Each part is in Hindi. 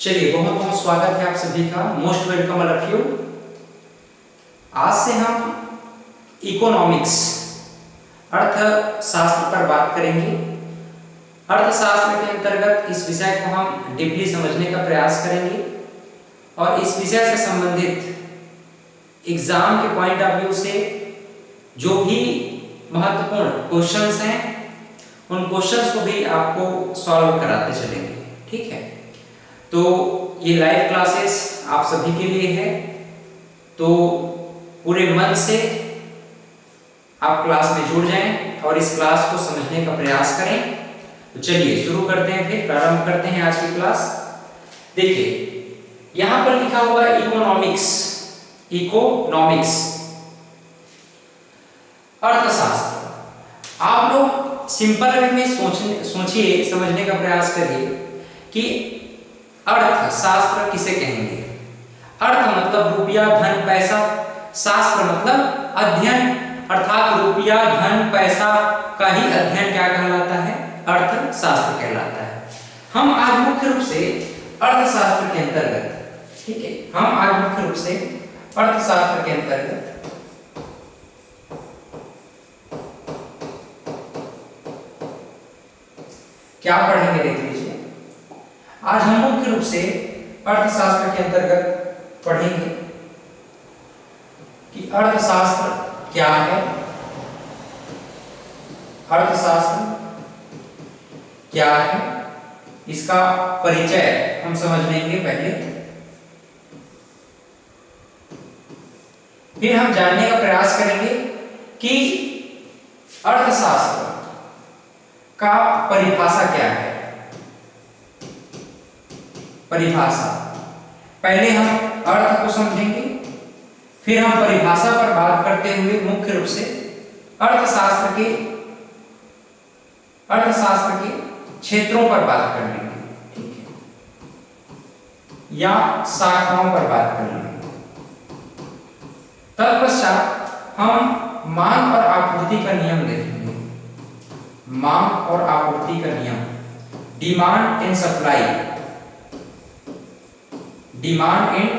चलिए, बहुत बहुत स्वागत है आप सभी का। Most welcome all of you. आज से हम इकोनॉमिक्स अर्थशास्त्र पर बात करेंगे। अर्थशास्त्र के अंतर्गत इस विषय को हम डीपली समझने का प्रयास करेंगे और इस विषय से संबंधित एग्जाम के पॉइंट ऑफ व्यू से जो भी महत्वपूर्ण क्वेश्चंस हैं उन क्वेश्चंस को भी आपको सॉल्व कराते चलेंगे। ठीक है, तो ये लाइव क्लासेस आप सभी के लिए है, तो पूरे मन से आप क्लास में जुड़ जाएं और इस क्लास को समझने का प्रयास करें। तो चलिए शुरू करते हैं, फिर प्रारंभ करते हैं आज की क्लास। देखिए, यहां पर लिखा हुआ है इकोनॉमिक्स। इकोनॉमिक्स अर्थशास्त्र। आप लोग सिंपल वे में सोचिए, समझने का प्रयास करिए कि अर्थशास्त्र किसे कहेंगे। अर्थ मतलब रुपया, धन, पैसा। शास्त्र मतलब अध्ययन, अर्थात रुपया, धन, पैसा का ही अध्ययन क्या कहलाता है? अर्थशास्त्र कहलाता है। हम आज मुख्य रूप से अर्थशास्त्र के अंतर्गत, ठीक है, हम आज मुख्य रूप से अर्थशास्त्र के अंतर्गत क्या पढ़ेंगे देख लीजिए। आज हम मुख्य रूप से अर्थशास्त्र के अंतर्गत पढ़ेंगे कि अर्थशास्त्र क्या है, अर्थशास्त्र क्या है, इसका परिचय हम समझ लेंगे पहले, फिर हम जानने का प्रयास करेंगे कि अर्थशास्त्र का परिभाषा क्या है। परिभाषा पहले हम अर्थ को समझेंगे, फिर हम परिभाषा पर बात करते हुए मुख्य रूप से अर्थशास्त्र के क्षेत्रों पर बात कर लेंगे, ठीक है, या शाखाओं पर बात कर लेंगे। तत्पश्चात हम मांग और आपूर्ति का नियम देखेंगे। मांग और आपूर्ति का नियम, demand and supply, demand and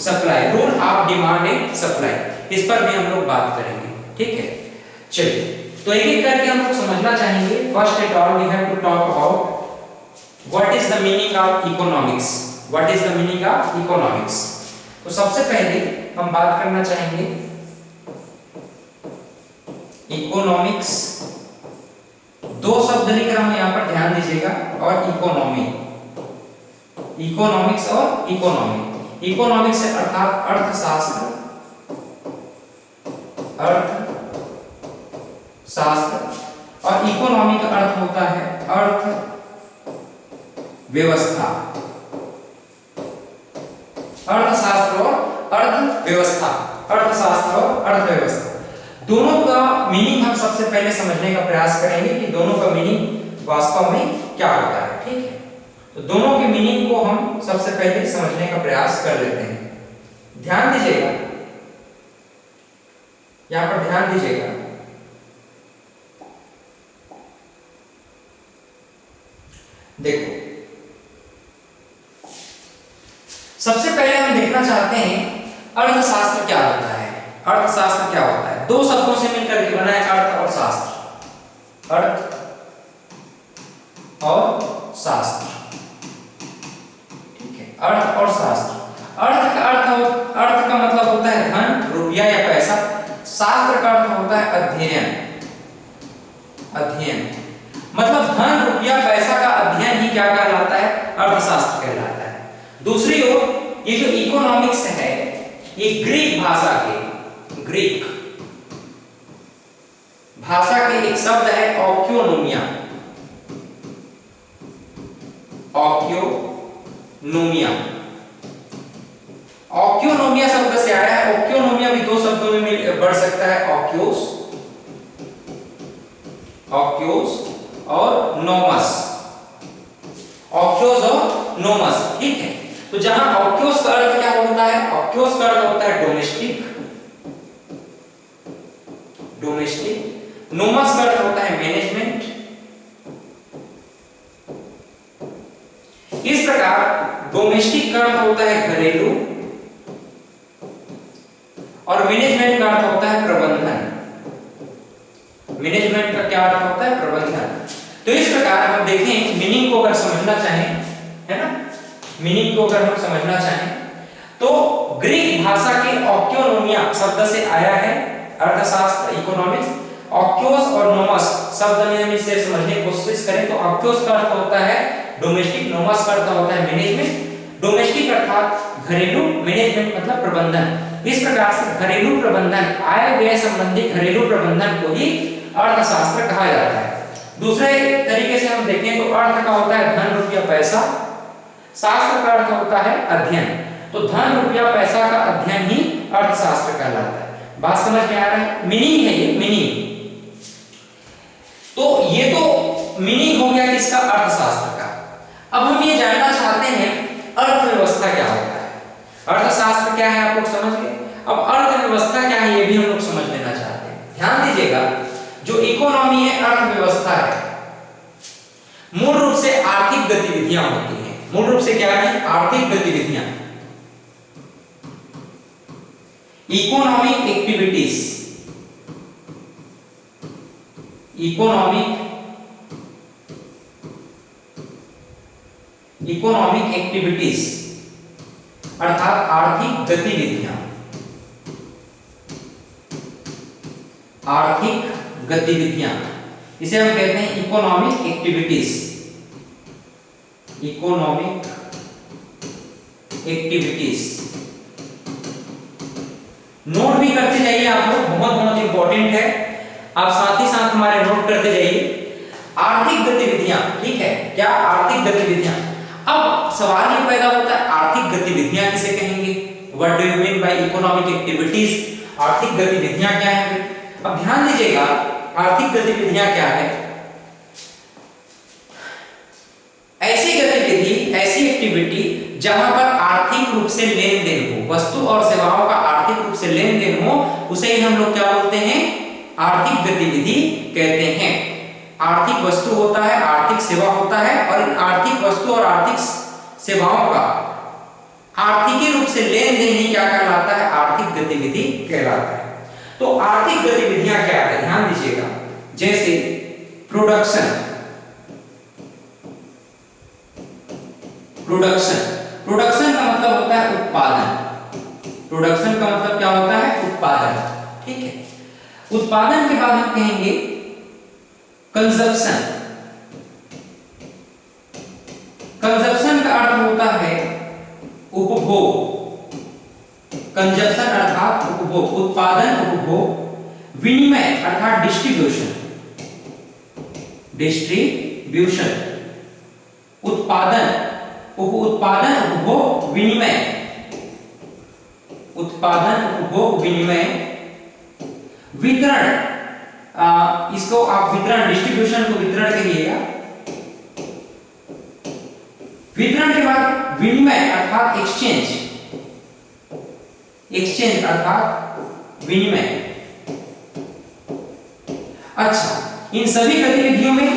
supply, rule of demand and supply, इस पर भी हम लोग बात करेंगे। ठीक है, चलिए, तो एक एक करके हम लोग समझना चाहेंगे। First at all we have to talk about what is the meaning of economics. What is the meaning of economics? तो सबसे पहले हम बात करना चाहेंगे इकोनॉमिक्स। दो शब्द लिख रहा हूं यहां पर, ध्यान दीजिएगा, और इकोनॉमी, इकोनॉमिक्स और इकोनॉमी। इकोनॉमिक्स है अर्थात अर्थशास्त्र, अर्थशास्त्र, और इकोनॉमी का अर्थ होता है अर्थ व्यवस्था। अर्थशास्त्र और अर्थव्यवस्था, अर्थशास्त्र और अर्थव्यवस्था, दोनों का मीनिंग हम सबसे पहले समझने का प्रयास करेंगे कि दोनों का मीनिंग वास्तव में क्या होता है। ठीक है, तो दोनों के मीनिंग को हम सबसे पहले समझने का प्रयास कर लेते हैं। ध्यान दीजिएगा, यहां पर ध्यान दीजिएगा। देखो, सबसे पहले हम देखना चाहते हैं अर्थशास्त्र क्या होता है। अर्थशास्त्र क्या होता है? दो शब्दों से मिलकर के बना है अर्थ और शास्त्र। अर्थ और शास्त्र, अर्थ और शास्त्र। अर्थ का मतलब होता है धन, रुपया या पैसा। शास्त्र का अर्थ होता है अध्ययन। अध्ययन मतलब धन, रुपया, पैसा का अध्ययन ही क्या कहलाता है? अर्थशास्त्र कहलाता है। दूसरी ओर ये जो इकोनॉमिक्स है, ये ग्रीक भाषा के एक शब्द है ऑक्योनोमिया। ऑक्योनोमिया शब्द से आया है। ऑक्योनोमिया भी दो शब्दों में बढ़ सकता है, ऑक्योस और नोमस। ऑक्योस और नोमस, ठीक है। तो जहां ऑक्योस का अर्थ क्या होता है? ऑक्योस का अर्थ होता है डोमेस्टिक। नोमस का अर्थ होता है मैनेजमेंट। इस प्रकार डोमेस्टिक का अर्थ होता है घरेलू और मैनेजमेंट का अर्थ होता है प्रबंधन। मैनेजमेंट का क्या अर्थ होता है? प्रबंधन। तो इस प्रकार हम देखें मीनिंग को अगर समझना चाहें, है ना, मीनिंग को अगर हम समझना चाहें तो ग्रीक भाषा के ऑक्योनोमिया शब्द से आया है अर्थशास्त्र, इकोनॉमिक्स। ऑक्योस और नोमस शब्द में हम इसे समझने की कोशिश करें तो ऑक्योस का अर्थ होता है डोमेस्टिक, नोमस का अर्थ होता है मैनेजमेंट। डोमेस्टिक अर्थात घरेलू, मैनेजमेंट मतलब प्रबंधन। इस प्रकार से घरेलू प्रबंधन, आय व्यय संबंधी घरेलू प्रबंधन को ही अर्थशास्त्र कहा जाता है। दूसरे तरीके से हम देखें तो अर्थ का होता है धन, रुपया, पैसा। शास्त्र का अर्थ होता है अध्ययन। तो धन, रुपया, पैसा का अध्ययन ही अर्थशास्त्र कहलाता है। बात समझ में आ रहा है? मीनिंग है ये, मीनिंग। तो ये तो मीनिंग हो गया किसका? अर्थशास्त्र का। अब हम ये जानना चाहते हैं अर्थव्यवस्था क्या होता है। अर्थशास्त्र क्या है आप लोग समझ गए। अब अर्थव्यवस्था क्या है ये भी हम लोग समझ लेना चाहते हैं। ध्यान दीजिएगा, जो इकोनॉमी है, अर्थव्यवस्था है, मूल रूप से आर्थिक गतिविधियां होती हैं। मूल रूप से क्या है? आर्थिक गतिविधियां, इकोनॉमिक एक्टिविटीज। इकोनॉमिक एक्टिविटीज अर्थात आर्थिक गतिविधियां, आर्थिक गतिविधियां, इसे हम कहते हैं economic activities. Economic activities note भी करते जाइए आप लोग, बहुत बहुत इंपॉर्टेंट है। आप साथ ही साथ हमारे नोट करते जाइए। आर्थिक गतिविधियां, ठीक है, क्या? आर्थिक गतिविधियां। अब सवाल ये पैदा होता है आर्थिक गतिविधियां किसे कहेंगे? What do you mean by economic activities? आर्थिक गतिविधियां क्या है? अब ध्यान दीजिएगा, आर्थिक गतिविधियां क्या है? ऐसी गतिविधि, ऐसी एक्टिविटी जहां पर आर्थिक रूप से लेन देन हो, वस्तु और सेवाओं का आर्थिक रूप से लेन देन हो, उसे ही हम लोग क्या बोलते हैं? आर्थिक गतिविधि कहते हैं। आर्थिक वस्तु होता है, आर्थिक सेवा होता है, और इन आर्थिक वस्तु और आर्थिक सेवाओं का आर्थिक रूप से लेन देन ही क्या कहलाता है? आर्थिक गतिविधि कहलाता है। तो आर्थिक गतिविधियां क्या है? ध्यान दीजिएगा, जैसे प्रोडक्शन, प्रोडक्शन का मतलब होता है उत्पादन। प्रोडक्शन का मतलब क्या होता है? उत्पादन, ठीक है। उत्पादन के बाद हम कहेंगे कंजप्शन। कंजप्शन का अर्थ होता है उपभोग। कंजप्शन अर्थात उपभोग, उत्पादन, उपभोग। विनिमय अर्थात डिस्ट्रीब्यूशन, डिस्ट्रीब्यूशन। उत्पादन, उत्पादन, उपभोग, विनिमय। उत्पादन, उपभोग, विनिमय। वितरण, इसको आप वितरण, डिस्ट्रीब्यूशन को वितरण कहिएगा। वितरण के बाद विनिमय अर्थात एक्सचेंज, एक्सचेंज अर्थात विनिमय। अच्छा, इन सभी गतिविधियों में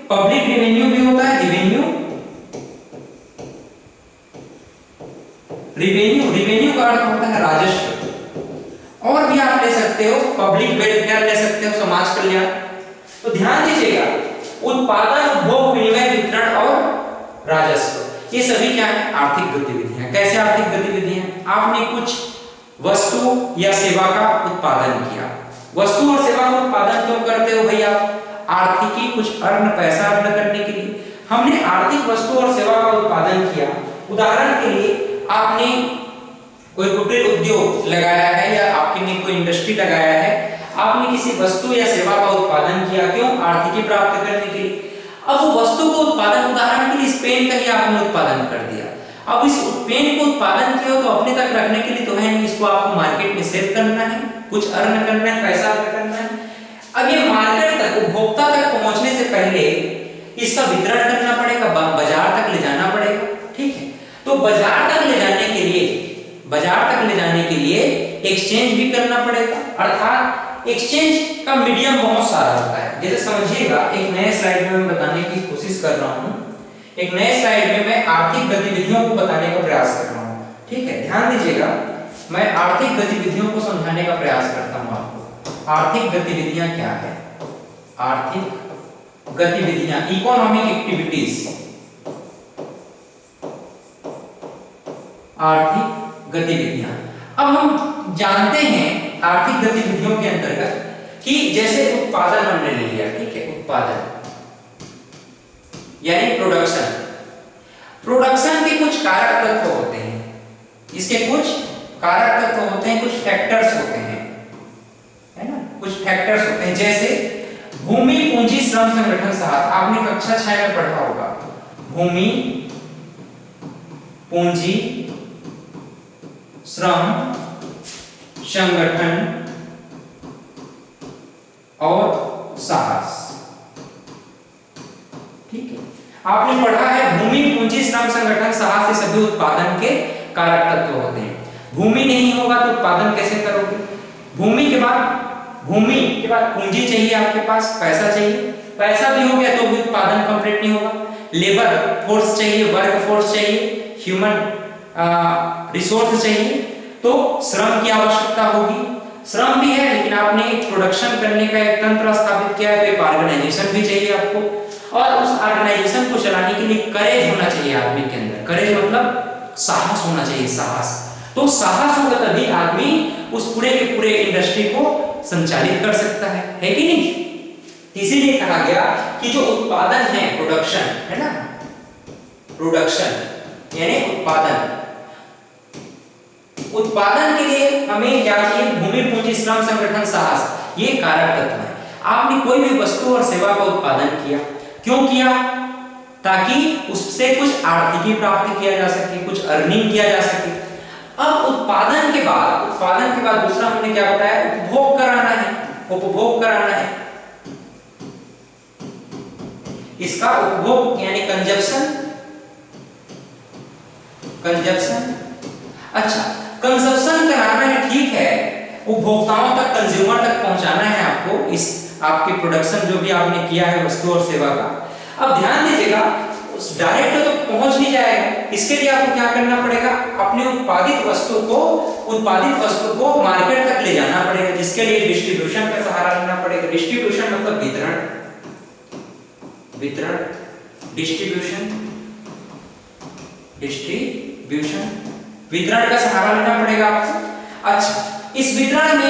पब्लिक रेवेन्यू भी होता है, रेवेन्यू। रेवेन्यू का अर्थ होता है राजस्व। और भी आप ले सकते हो, पब्लिक वेलफेयर ले सकते हो, समाज कल्याण। तो ध्यान दीजिएगा, उत्पादन, उपभोग, विनिमय, वितरण और राजस्व, ये सभी क्या है? आर्थिक गतिविधियां। कैसे आर्थिक गतिविधियां? आपने कुछ वस्तु या सेवा का उत्पादन किया। वस्तु और सेवा का उत्पादन क्यों करते हो भैया? आर्थिकी, कुछ अर्न, पैसा अर्न करने के लिए। हमने आर्थिक वस्तु और सेवा का उत्पादन किया। उदाहरण के लिए आपने कोई कुटीर उद्योग लगाया है या आपने कोई इंडस्ट्री लगाया है, आपने किसी वस्तु या सेवा का उत्पादन किया, क्यों? आर्थिकी प्राप्त करने के लिए। अब वो वस्तु को उत्पादन, उदाहरण के लिए इस पेन का ही आपने उत्पादन कर दिया। अब इस पेन को उत्पादन किया तो अपने तक रखने के लिए तो है नहीं, इसको आपको मार्केट में सेल करना है, कुछ अर्न करना है, पैसा अर्न करना है। अब ये मार्केट तक, उपभोक्ता तक पहुंचने से पहले इसका वितरण करना पड़ेगा, बाजार तक ले जाना पड़ेगा, ठीक है। तो बाजार तक ले जाने के लिए, बाजार तक ले जाने के लिए एक्सचेंज भी करना पड़ेगा। अर्थात एक्सचेंज का मीडियम बहुत सारा होता है। जैसे समझिएगा, एक नए स्लाइड में मैं बताने की कोशिश कर रहा हूं एक नए स्लाइड में मैं आर्थिक गतिविधियों को बताने का प्रयास कर रहा हूँ। ठीक है, ध्यान दीजिएगा, मैं आर्थिक गतिविधियों को समझाने का प्रयास करता हूँ आपको। आर्थिक गतिविधियां क्या है? आर्थिक गतिविधियां, इकोनॉमिक एक्टिविटीज, आर्थिक गतिविधियां। अब हम जानते हैं आर्थिक गतिविधियों के अंतर्गत कि जैसे उत्पादन हमने ले लिया, ठीक है, उत्पादन यानी प्रोडक्शन। प्रोडक्शन के कुछ कारक तत्व होते हैं, इसके कुछ कारक तत्व होते हैं, कुछ फैक्टर्स होते हैं, है ना, कुछ फैक्टर्स होते हैं। जैसे भूमि, पूंजी, श्रम, संगठन, साहस। आपने कक्षा 6 में पढ़ा होगा, भूमि, पूंजी, श्रम, संगठन और साहस। ठीक है, आपने पढ़ा है भूमि, पूंजी, श्रम, संगठन, साहस ये सभी उत्पादन के कारक तत्व होते हैं। भूमि नहीं होगा तो उत्पादन कैसे करोगे? भूमि के बाद पूंजी चाहिए, आपके पास पैसा चाहिए, पैसा भी हो गया तो भी उत्पादन कंप्लीट नहीं होगा। लेबर फोर्स चाहिए, वर्क फोर्स चाहिए, ह्यूमन रिसोर्स चाहिए, तो श्रम की आवश्यकता होगी। श्रम भी है लेकिन आपने एक प्रोडक्शन करने का एक तंत्र स्थापित किया है, तो एक ऑर्गेनाइजेशन भी चाहिए आपको, और उस ऑर्गेनाइजेशन को चलाने के लिए करेज होना चाहिए आदमी के अंदर। करेज मतलब साहस होना चाहिए, साहस। तो साहस होगा तभी आदमी उस पूरे के पूरे इंडस्ट्री को संचालित कर सकता है कि नहीं? इसीलिए कहा गया कि जो उत्पादन है, प्रोडक्शन है ना, प्रोडक्शन यानी उत्पादन। उत्पादन के लिए हमें क्या चाहिए? भूमि, पूंजी, श्रम, संगठन, साहस, ये कारक तत्व है। आपने कोई भी वस्तु और सेवा का उत्पादन किया, क्यों किया? ताकि उससे कुछ आर्थिकी प्राप्त किया जा सके, कुछ अर्निंग किया जा सके। अब उत्पादन के बाद दूसरा हमने क्या बताया? उपभोग कराना है, उपभोग कराना है। इसका उपभोग यानी कंजप्शन। अच्छा, कंजप्शन कराना है, ठीक है, उपभोक्ताओं तक, कंज्यूमर तक पहुंचाना है आपको इस आपके प्रोडक्शन जो भी आपने किया है वस्तु और सेवा का। अब ध्यान दीजिएगा, उस डायरेक्ट तो पहुंच नहीं जाएगा, इसके लिए आपको क्या करना पड़ेगा? अपने उत्पादित वस्तु को मार्केट तक ले जाना पड़ेगा, जिसके लिए डिस्ट्रीब्यूशन का सहारा लेना पड़ेगा। डिस्ट्रीब्यूशन मतलब वितरण का सहारा लेना पड़ेगा आपको। अच्छा, इस वितरण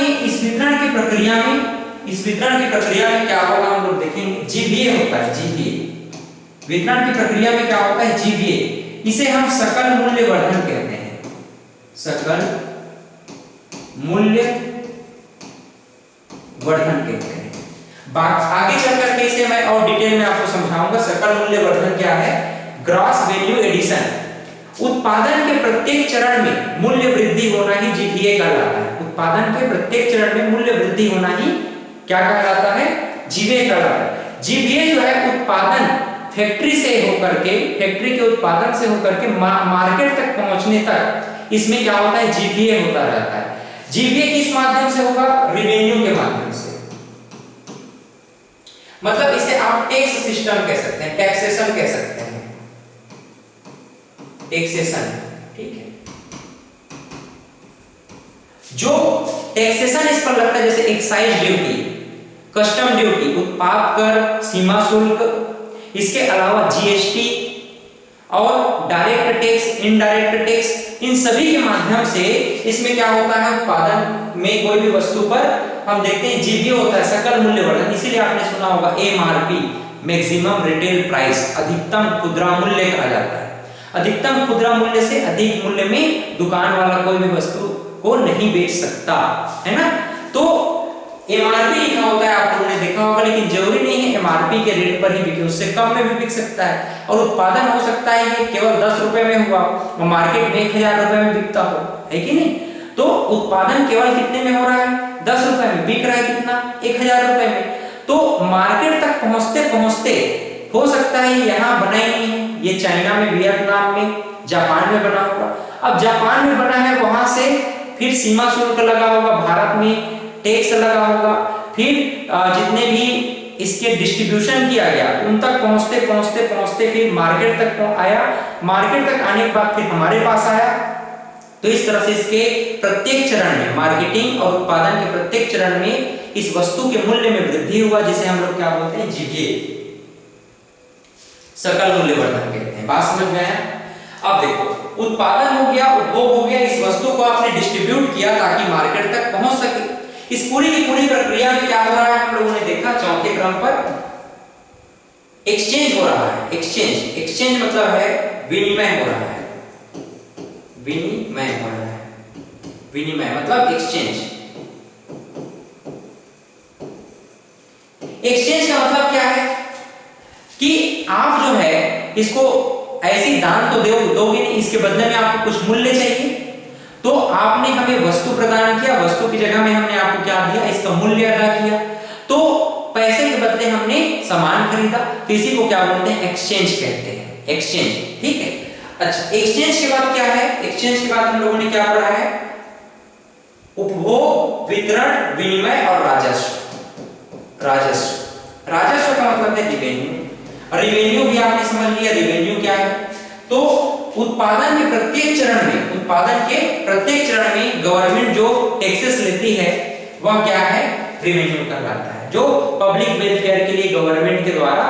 की प्रक्रिया में क्या होगा हम लोग देखेंगे। जीवीए होता है, जीवीए। वितरण की प्रक्रिया में क्या होता है? जीवीए। इसे हम सकल मूल्य वर्धन कहते हैं, सकल मूल्य वर्धन कहते हैं। आगे चल करके इसे मैं और डिटेल में आपको समझाऊंगा। सकल मूल्य वर्धन क्या है? Gross value addition. उत्पादन के प्रत्येक चरण में मूल्य वृद्धि होना ही जीवीए कहलाता है। उत्पादन के प्रत्येक चरण में मूल्य वृद्धि होना ही क्या कहलाता है? जीवीए कहलाता है। जीवीए जो है उत्पादन फैक्ट्री के उत्पादन से होकर के मार्केट तक पहुंचने तक इसमें क्या होता है? जीवीए होता रहता है। जीवीए किस माध्यम से होगा? रेवेन्यू के माध्यम से। मतलब इसे आप टैक्स सिस्टम कह सकते हैं, टैक्सेशन कह सकते हैं, टैक्सेशन, ठीक है। जो टैक्सेशन इस पर लगता है, जैसे एक्साइज ड्यूटी, कस्टम ड्यूटी, उत्पाद कर, सीमा शुल्क, इसके अलावा जीएसटी और डायरेक्ट टैक्स, इनडायरेक्ट टैक्स, इन सभी के माध्यम से इसमें क्या होता है? उत्पादन में कोई भी वस्तु पर हम देखते हैं जीवीए होता है, सकल मूल्य वर्धन। इसीलिए आपने सुना होगा एमआरपी, मैक्सिमम रिटेल प्राइस, अधिकतम खुदरा मूल्य कहा जाता है। अधिकतम खुदरा मूल्य से अधिक मूल्य में दुकान वाला कोई भी वस्तु को नहीं बेच सकता, है ना। तो एमआरपी लिखा होता है, आप लोगों ने देखा होगा, लेकिन जरूरी नहीं है एमआरपी के रेट पर ही बिके, उससे कम में भी बिक सकता है। और उत्पादन हो सकता है ये केवल 10 रुपए में हुआ और मार्केट में 1000 रुपए में बिकता हो, है कि नहीं। तो उत्पादन केवल कितने में हो रहा है? 10 रुपए में। बिक रहा है कितना? 1000 रुपए में। तो मार्केट तक पहुंचते पहुंचते हो सकता है यहाँ बना ही नहीं है, ये चाइना में, वियतनाम में, जापान में बना होगा। अब जापान में बना है, वहां से फिर सीमा शुल्क लगा होगा, भारत में टैक्स लगा होगा, फिर जितने भी इसके डिस्ट्रीब्यूशन किया गया, उन तक पहुंचते पहुंचते पहुंचते फिर मार्केट तक आया, मार्केट तक आने के बाद फिर हमारे पास आया। तो इस तरह से इसके प्रत्येक चरण में, मार्केटिंग और उत्पादन के प्रत्येक चरण में इस वस्तु के मूल्य में वृद्धि हुआ, जिसे हम लोग क्या बोलते हैं, जीडीए, सकल मूल्य वर्धन कहते हैं। बात समझ में आया? अब देखो, उत्पादन हो गया, उपभोग हो गया, इस वस्तु को आपने डिस्ट्रीब्यूट किया ताकि मार्केट तक पहुंच सके। इस पूरी की पूरी प्रक्रिया में क्या हो रहा है, हम लोगों ने देखा चौथे क्रम पर एक्सचेंज हो रहा है। एक्सचेंज, एक्सचेंज मतलब है विनिमय हो रहा है, विनिमय हो रहा है, विनिमय मतलब एक्सचेंज। एक्सचेंज का मतलब क्या है कि आप जो है इसको ऐसी दान तो दोगे नहीं, इसके बदले में आपको कुछ मूल्य चाहिए। तो आपने हमें वस्तु प्रदान किया, वस्तु की जगह में हमने आपको क्या दिया, इसका मूल्य अदा किया। तो पैसे के बदले हमने सामान खरीदा, तो इसी को क्या बोलते हैं, एक्सचेंज कहते हैं, एक्सचेंज। ठीक है, अच्छा, एक्सचेंज के बाद क्या है, एक्सचेंज के बाद हम लोगों ने क्या पढ़ा है, उपभोग, वितरण, विनिमय और राजस्व। राजस्व, राजस्व का मतलब है रिवेन्यू। रिवेन्यू भी आपने समझ लिया, रिवेन्यू क्या है। तो उत्पादन के प्रत्येक चरण में, उत्पादन के प्रत्येक चरण में गवर्नमेंट जो टैक्सेस लेती है वह क्या है, रिवेन्यू कहलाता है, जो पब्लिक वेलफेयर के लिए गवर्नमेंट के द्वारा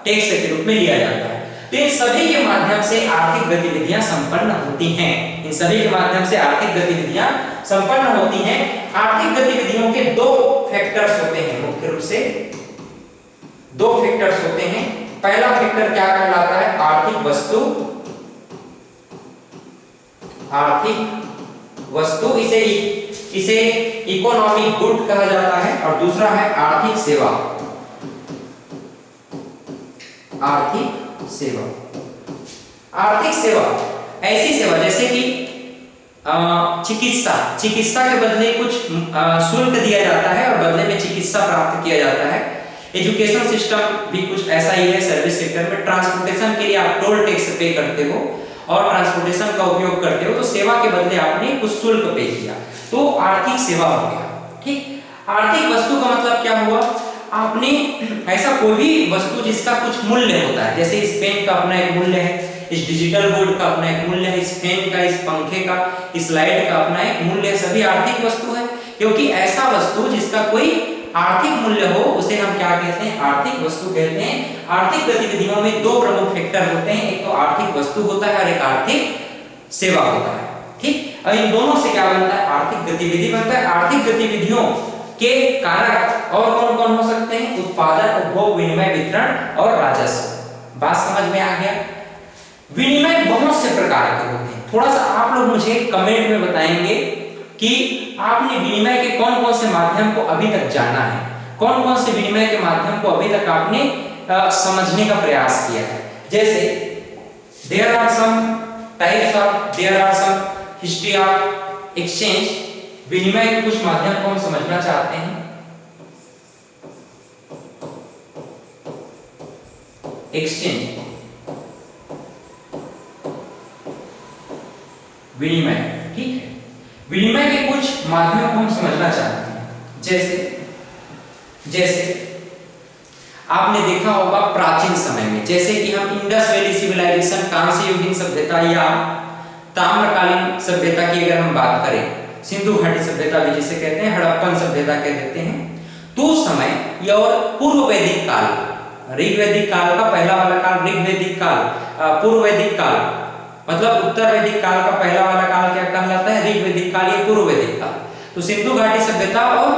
टैक्स के रूप में लिया जाता है। तो इन सभी के माध्यम से आर्थिक गतिविधियां संपन्न होती हैं, इन सभी के माध्यम से आर्थिक गतिविधियां संपन्न होती हैं। आर्थिक गतिविधियों के दो फैक्टर्स होते हैं, मुख्य रूप से दो फैक्टर्स होते हैं। पहला फैक्टर क्या कहलाता है, आर्थिक वस्तु, आर्थिक वस्तु, इसे इकोनॉमिक गुड कहा जाता है। और दूसरा है आर्थिक सेवा, आर्थिक सेवा। आर्थिक सेवा ऐसी सेवा जैसे कि चिकित्सा, चिकित्सा के बदले कुछ शुल्क दिया जाता है और बदले में चिकित्सा प्राप्त किया जाता है। एजुकेशन सिस्टम भी कुछ ऐसा ही है, सर्विस सेक्टर में ट्रांसपोर्टेशन के लिए आप टोल टैक्स पे करते हो और ट्रांसपोर्टेशन का उपयोग करते हो, तो सेवा के बदले आपने कुछ शुल्क पे किया, तो आर्थिक सेवा हो गया। ठीक, आर्थिक वस्तु का मतलब क्या हुआ, आपने ऐसा कोई भी वस्तु जिसका कुछ मूल्य होता है, जैसे इस पेन का अपना एक मूल्य है, इस डिजिटल बोर्ड का अपना एक मूल्य है, इस फैन का, इस पंखे का, इस लाइट का अपना एक मूल्य है, सभी आर्थिक वस्तु है। क्योंकि ऐसा वस्तु जिसका कोई आर्थिक मूल्य हो उसे हम क्या कहते हैं, आर्थिक वस्तु कहते हैं। आर्थिक गतिविधियों में दो प्रमुख फैक्टर होते हैं, एक तो आर्थिक वस्तु होता है और एक आर्थिक सेवा होता है। ठीक, अब इन दोनों से क्या बनता है, आर्थिक गतिविधि बनता है। आर्थिक गतिविधियों के कारक और कौन कौन हो सकते हैं, उत्पादन, उपभोग, विनिमय, वितरण और राजस्व। बात समझ में आ गया। विनिमय बहुत से प्रकार के होते हैं, थोड़ा सा आप लोग मुझे कमेंट में बताएंगे कि आपने विनिमय के कौन कौन से माध्यम को अभी तक जाना है, कौन कौन से विनिमय के माध्यम को अभी तक आपने समझने का प्रयास किया है। जैसे there are some types of, there are some history of exchange. विनिमय के कुछ माध्यम को हम समझना चाहते हैं। एक्सचेंज, विनिमय, ठीक है। विनिमय के कुछ माध्यम को हम समझना चाहते हैं। जैसे आपने देखा होगा प्राचीन समय में, जैसे कि हम इंडस वैली सिविलाइजेशन, कांस्य युगीन सभ्यता या ताम्रकालीन सभ्यता की अगर हम बात करें, सिंधु घाटी सभ्यता भी जिसे कहते हैं, हड़प्पन सभ्यता कह देते हैं, तो उस समय या और पूर्व वैदिक काल, ऋग्वैदिक काल का पहला वाला काल ऋग्वैदिक काल, पूर्व वैदिक काल मतलब उत्तर वैदिक काल का पहला वाला काल क्या कहलाता है, ऋग्वैदिक काल या पूर्व वैदिक काल। तो सिंधु घाटी सभ्यता और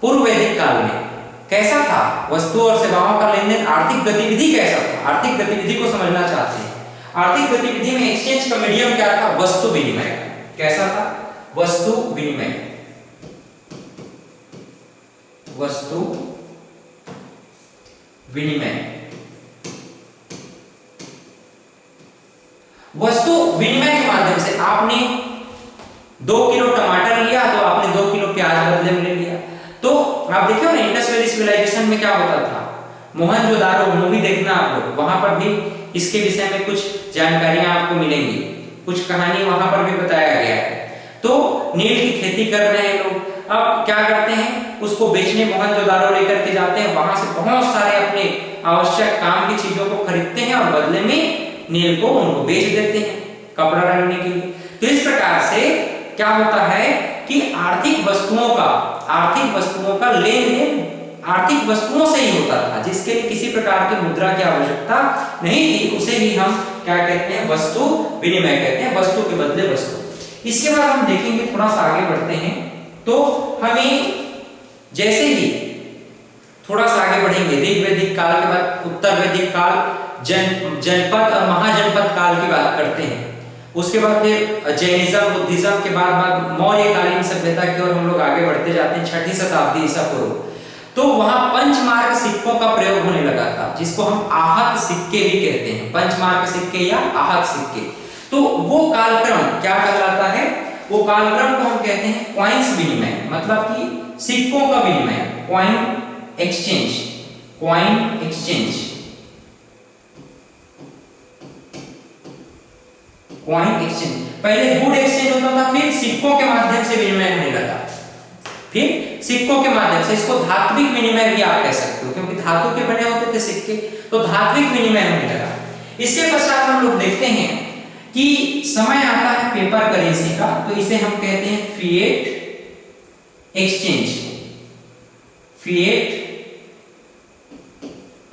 पूर्व वैदिक काल में कैसा था, वस्तु और सेवाओं का लेन देन, आर्थिक गतिविधि कैसा था, आर्थिक गतिविधि को समझना चाहते हैं। आर्थिक गतिविधि में एक्सचेंज का मीडियम क्या था, वस्तु विनिमय। कैसा था, वस्तु विनिमय, वस्तु विनिमय। वस्तु विनिमय के माध्यम से आपने 2 किलो टमाटर लिया तो आपने 2 किलो प्याज बदले में ले लिया। तो आप देखिए ना इंडस वैली सिविलाइजेशन में क्या होता था, मोहनजोदारो मूवी देखना आप लोग, वहां पर भी इसके विषय में कुछ जानकारियां आपको मिलेंगी, कुछ कहानी वहां पर भी बताया गया है। तो नील की खेती कर रहे हैं लोग, अब क्या करते हैं, उसको बेचने मोहनजोदाड़ो लेकर के जाते हैं, वहां से बहुत सारे अपने आवश्यक काम की चीजों को खरीदते हैं और बदले में नील को उनको बेच देते हैं कपड़ा रंगने के लिए। तो इस प्रकार से क्या होता है कि आर्थिक वस्तुओं का लेन देन आर्थिक वस्तुओं से ही होता था, जिसके लिए किसी प्रकार की मुद्रा की आवश्यकता नहीं थी, उसे ही हम क्या कहते हैं, वस्तु विनिमय कहते हैं, वस्तु के बदले वस्तु। इसके बाद हम देखेंगे, थोड़ा सा आगे बढ़ते हैं, तो हमें जैसे ही थोड़ा सा आगे बढ़ेंगे, ऋग्वैदिक काल के बाद उत्तर वैदिक काल, जनपद और महाजनपद काल की बात करते हैं, उसके बाद फिर जैनिज्म बुद्धिज्म के बाद मौर्यकालीन सभ्यता की ओर हम लोग आगे बढ़ते जाते हैं, 6ठी शताब्दी ईसा पूर्व। तो वहां पंचमार्क सिक्कों का प्रयोग होने लगा था, जिसको हम आहत सिक्के भी कहते हैं, पंचमार्क सिक्के या आहत सिक्के। तो वो कालक्रम क्या कहलाता है, वो कालक्रम को हम कहते हैं कॉइन्स विनिमय, मतलब कि सिक्कों का विनिमय, coin exchange, coin exchange, coin exchange. पहले गुड एक्सचेंज होता था, फिर सिक्कों के माध्यम से विनिमय होने लगा, फिर सिक्कों के माध्यम से, इसको धात्विक विनिमय भी आप कह सकते हो, क्योंकि धातु के बने होते थे सिक्के, तो धात्विक विनिमय होने लगा। इसके पश्चात हम लोग देखते हैं कि समय आता है पेपर करेंसी का, तो इसे हम कहते हैं fiat exchange, fiat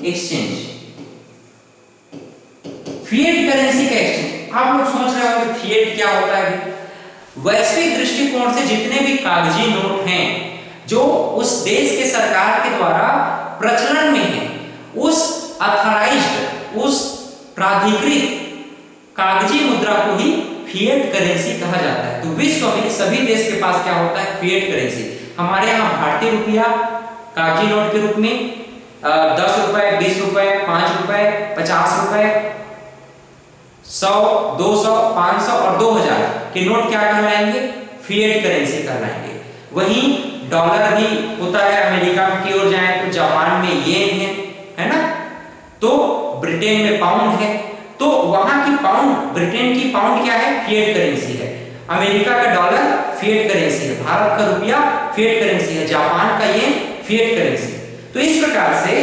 exchange, fiat currency का एक्सचेंज। आप लोग सोच रहे होंगे फिएट क्या होता है। वैश्विक दृष्टिकोण से जितने भी कागजी नोट हैं जो उस देश के सरकार के द्वारा प्रचलन में है, उस अथॉराइज्ड, उस प्राधिकृत कागजी मुद्रा को ही फिएट करेंसी कहा जाता है। तो विश्व में सभी देश के पास क्या होता है, फिएट करेंसी। हमारे यहाँ भारतीय रुपया कागजी नोट के रूप में 10 रुपए, 20 रुपए, 5 रुपए, 50 रुपए, 100, 200, 500 और 2000 के नोट क्या कहलाएंगे, फिएट करेंसी कहलाएंगे। वहीं डॉलर भी होता है, अमेरिका की ओर जाए तो जापान में येन है ना, तो ब्रिटेन में पाउंड है, तो वहां की पाउंड, ब्रिटेन की पाउंड क्या है, फिएट करेंसी है, अमेरिका का डॉलर फिएट करेंसी है, भारत का रुपया फिएट करेंसी है, जापान का येन फिएट करेंसी। तो इस प्रकार से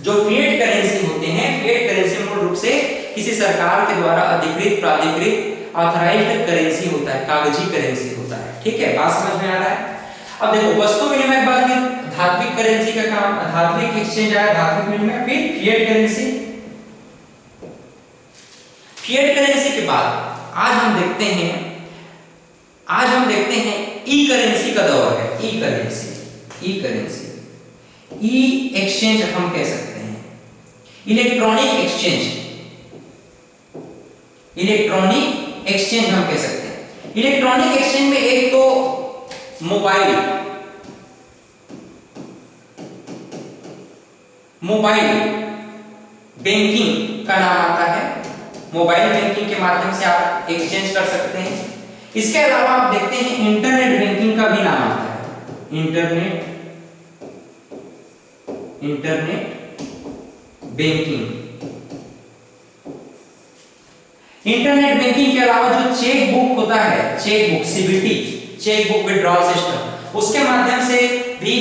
जो फिएट करेंसी होते हैं, फिएट करेंसी मूल रूप से किसी सरकार के द्वारा अधिकृत, प्राधिकृत, ऑथराइज्ड करेंसी होता है, कागजी करेंसी होता है। ठीक है, बात समझ में आ रहा है। अब देखो वस्तु विनिमय के बाद धात्विक करेंसी का काम, धात्विक एक्सचेंज आया, धात्विक विनिमय, फिर फिएट करेंसी। फिएट करेंसी के बाद आज हम देखते हैं ई करेंसी का दौर है। ई करेंसी, ई एक्सचेंज हम कह सकते हैं, इलेक्ट्रॉनिक एक्सचेंज हम कह सकते हैं। इलेक्ट्रॉनिक एक्सचेंज में एक तो मोबाइल बैंकिंग का नाम आता है, मोबाइल बैंकिंग के माध्यम से आप एक्सचेंज कर सकते हैं। इसके अलावा आप देखते हैं इंटरनेट बैंकिंग का भी नाम आता है, इंटरनेट बैंकिंग। इंटरनेट बैंकिंग के अलावा जो चेक बुक होता है, cheque book, CBT, cheque book withdrawal system, उसके माध्यम से भी ई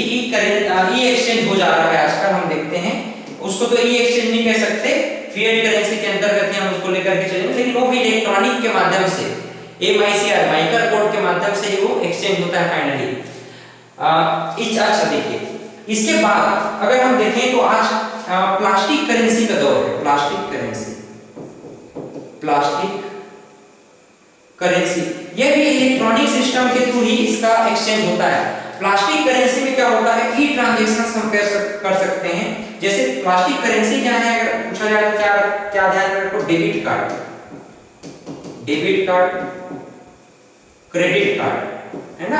एक्सचेंज हो जा रहा है आजकल। हम देखते हैं उसको तो ई एक्सचेंज नहीं कह सकते, फिएट करेंसी के अंतर्गत हम उसको लेकर के चलेंगे, लेकिन वो भी इलेक्ट्रॉनिक के माध्यम से, MICR माइक्रो कोड के माध्यम से ही वो एक्सचेंज होता है फाइनली। अच्छा देखिए, इसके बाद अगर हम देखें तो आज प्लास्टिक करेंसी का दौर है। प्लास्टिक करेंसी, यह भी इलेक्ट्रॉनिक सिस्टम के थ्रू ही इसका एक्सचेंज होता है। प्लास्टिक करेंसी में क्या होता है, ई ट्रांजैक्शन हम कर सकते हैं। जैसे प्लास्टिक करेंसी क्या है, अगर पूछा जाए तो क्या ध्यान रखो, डेबिट कार्ड, क्रेडिट कार्ड, है ना,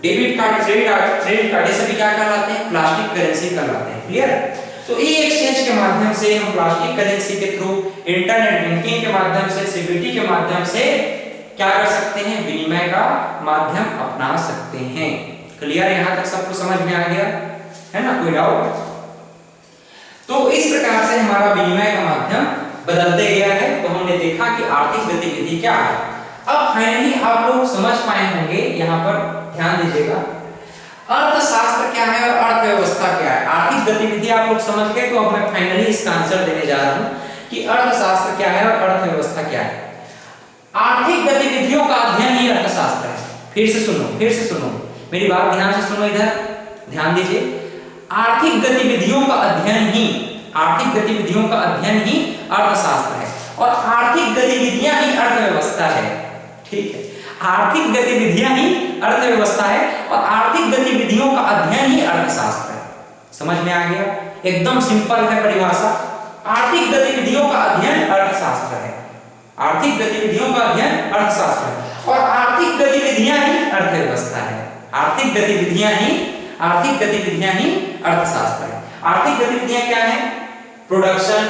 डेबिट कार्ड, क्रेडिट कार्ड, ये सभी क्या कहलाते हैं, प्लास्टिक करेंसी कहलाते हैं। क्लियर। तो ई एक्सचेंज के माध्यम से हम प्लास्टिक करेंसी के थ्रू, इंटरनेट बैंकिंग के माध्यम से, सीबीटी के माध्यम से क्या कर सकते हैं, विनिमय का माध्यम अपना सकते हैं। क्लियर, यहां तक सबको समझ में आ गया है ना, कोई डाउट? तो इस प्रकार से हमारा विनिमय का माध्यम बदलते गया है। तो हमने देखा कि आर्थिक गतिविधि क्या है। अब फाइनली आप लोग समझ पाए होंगे, यहां पर ध्यान दीजिएगा, अर्थशास्त्र क्या है और अर्थव्यवस्था क्या है। आर्थिक गतिविधि आप लोग समझ गए, तो अब मैं फाइनली इसका आंसर देने जा रहा हूं कि अर्थशास्त्र क्या है और अर्थव्यवस्था क्या है। आर्थिक गतिविधियों का अध्ययन ही अर्थशास्त्र है। फिर से सुनो मेरी बात ध्यान से सुनो, इधर ध्यान दीजिए। आर्थिक गतिविधियों का अध्ययन ही अर्थशास्त्र है और आर्थिक गतिविधियां ही अर्थव्यवस्था है। ठीक है, आर्थिक गतिविधियां ही अर्थव्यवस्था है और आर्थिक गतिविधियों का अध्ययन ही अर्थशास्त्र है। समझ में आ गया? एकदम सिंपल है परिभाषा। आर्थिक गतिविधियों का अध्ययन अर्थशास्त्र है, आर्थिक गतिविधियों का अध्ययन अर्थशास्त्र है और आर्थिक गतिविधियां ही अर्थव्यवस्था है। आर्थिक गतिविधियां ही अर्थशास्त्र है। आर्थिक गतिविधियां क्या है? Production,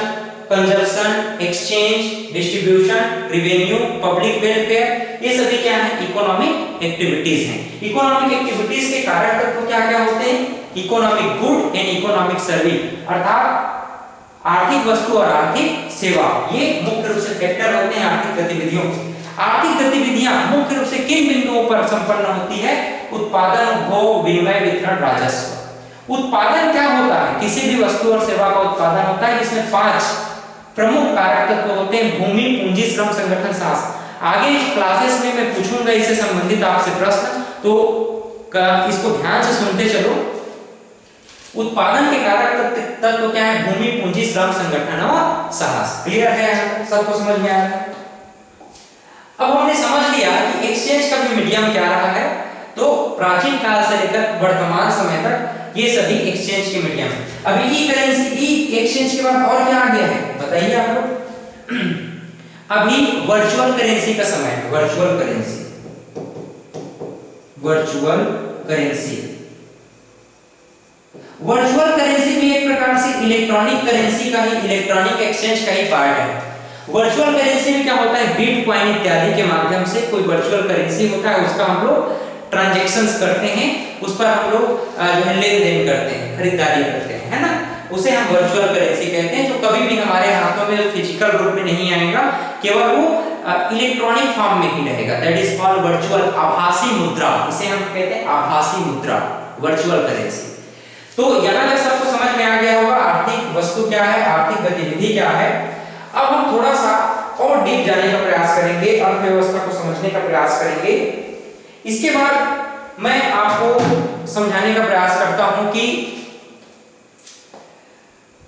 consumption, exchange, distribution, revenue, public welfare, ये सभी क्या है? इकोनॉमिक एक्टिविटीज हैं। इकोनॉमिक एक्टिविटीज के कारक तत्व क्या क्या होते हैं? Economic good and economic service, अर्थात आर्थिक वस्तु और आर्थिक सेवा, ये मुख्य रूप से फैक्टर होते हैं आर्थिक गतिविधियों के। आर्थिक गतिविधियां मुख्य रूप से किन बिंदुओं पर संपन्न होती है? उत्पादन, उपभोग, विनिमय, वितरण, राजस्व। उत्पादन क्या होता है? किसी भी वस्तु और सेवा का उत्पादन होता है, जिसमें 5 प्रमुख कारक तत्व होते हैं: भूमि, पूंजी, श्रम, संगठन, शासन। आगे इस क्लासेस में मैं पूछूंगा इससे संबंधित आपसे प्रश्न, तो इसको ध्यान से सुनते चलो। उत्पादन के कारक तत्व क्या है? भूमि, पूंजी, श्रम, संगठन और साहस। क्लियर है? सबको समझ में आ रहा है? अब हमने समझ लिया कि एक्सचेंज का भी मीडियम क्या रहा है, तो प्राचीन काल से लेकर वर्तमान समय तक ये सभी एक्सचेंज के मीडियम है। अभी ई करेंसी, ई एक्सचेंज के बाद और क्या आ गया है बताइए आप लोग? अभी वर्चुअल करेंसी का समय है। वर्चुअल करेंसी भी एक प्रकार से इलेक्ट्रॉनिक करेंसी का ही, इलेक्ट्रॉनिक एक्सचेंज का ही पार्ट है। वर्चुअल करेंसी में क्या होता है? बिटकॉइन इत्यादि के माध्यम से कोई वर्चुअल करेंसी होता है, उसका हम लोग ट्रांजैक्शंस करते हैं, उस पर हम लोग जो है लेन देन करते हैं, खरीदारी करते हैं, है ना, उसे हम वर्चुअल करेंसी कहते हैं, जो कभी भी हमारे हाथों में फिजिकल रूप में नहीं आएगा, केवल वो इलेक्ट्रॉनिक फॉर्म में ही रहेगा। दैट इज कॉल्ड वर्चुअल, आभासी मुद्रा, इसे हम कहते हैं आभासी मुद्रा, वर्चुअल करेंसी। तो यहाँ तक सबको समझ में आ गया होगा आर्थिक वस्तु क्या है, आर्थिक गतिविधि क्या है। अब हम थोड़ा सा और डीप जाने का प्रयास करेंगे, अर्थव्यवस्था को समझने का प्रयास करेंगे। इसके बाद मैं आपको समझाने का प्रयास करता हूं कि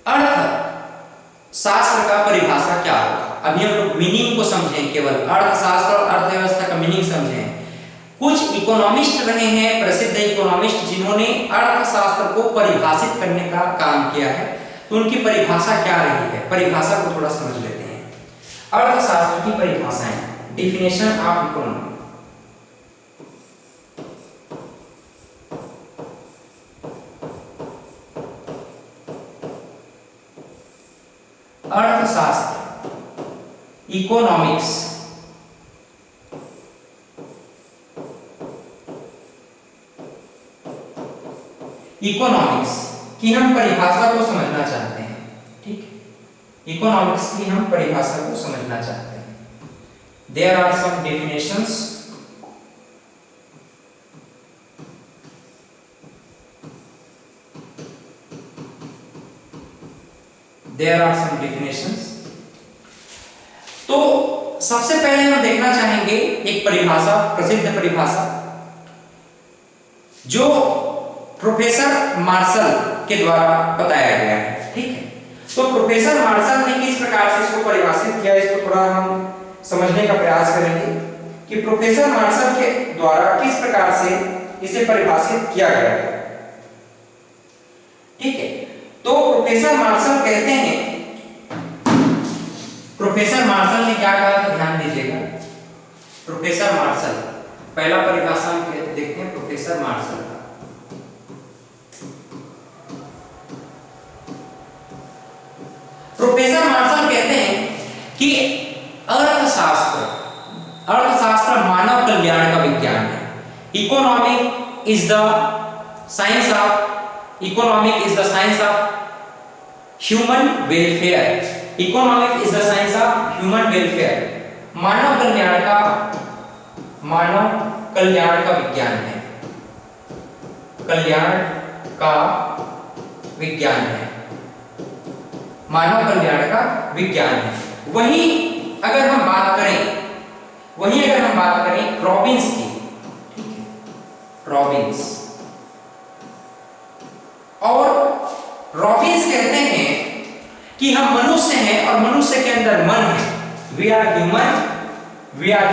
अर्थशास्त्र का परिभाषा क्या होगा। अभी हम लोग मीनिंग को समझें, केवल अर्थशास्त्र और अर्थव्यवस्था का मीनिंग समझें। कुछ इकोनॉमिस्ट रहे हैं, प्रसिद्ध इकोनॉमिस्ट, जिन्होंने अर्थशास्त्र को परिभाषित करने का काम किया है, तो उनकी परिभाषा क्या रही है, परिभाषा को थोड़ा समझ लेते हैं। अर्थशास्त्र की परिभाषाएं, डेफिनेशन ऑफ इकोनॉमी। अर्थशास्त्र, इकोनॉमिक्स, इकोनॉमिक्स की हम परिभाषा को समझना चाहते हैं। ठीक है, इकोनॉमिक्स की हम परिभाषा को समझना चाहते हैं। There are some definitions, there are some definitions. तो सबसे पहले हम देखना चाहेंगे एक परिभाषा, प्रसिद्ध परिभाषा, जो प्रोफेसर मार्शल के द्वारा बताया गया है। ठीक है, तो प्रोफेसर मार्शल ने किस प्रकार से इसको परिभाषित किया, इसको थोड़ा हम समझने का प्रयास करेंगे कि प्रोफेसर मार्शल के द्वारा किस प्रकार से इसे परिभाषित किया गया है। ठीक है, तो प्रोफेसर मार्शल कहते हैं, प्रोफेसर मार्शल ने क्या कहा था, ध्यान दीजिएगा। प्रोफेसर मार्शल, पहला परिभाषा हम देखते हैं प्रोफेसर मार्शल का। प्रोफेसर मार्शल कहते हैं कि अर्थशास्त्र मानव कल्याण का विज्ञान है। Economic is the science of human welfare. Economic is the science of human welfare. मानव कल्याण का विज्ञान है। कल्याण का विज्ञान है, मानव कल्याण का विज्ञान है। वहीं अगर हम बात करें रॉबिन्स की, ठीक है, रॉबिन्स, और रॉबिन्स कहते हैं कि हम मनुष्य हैं और मनुष्य के अंदर मन है। We are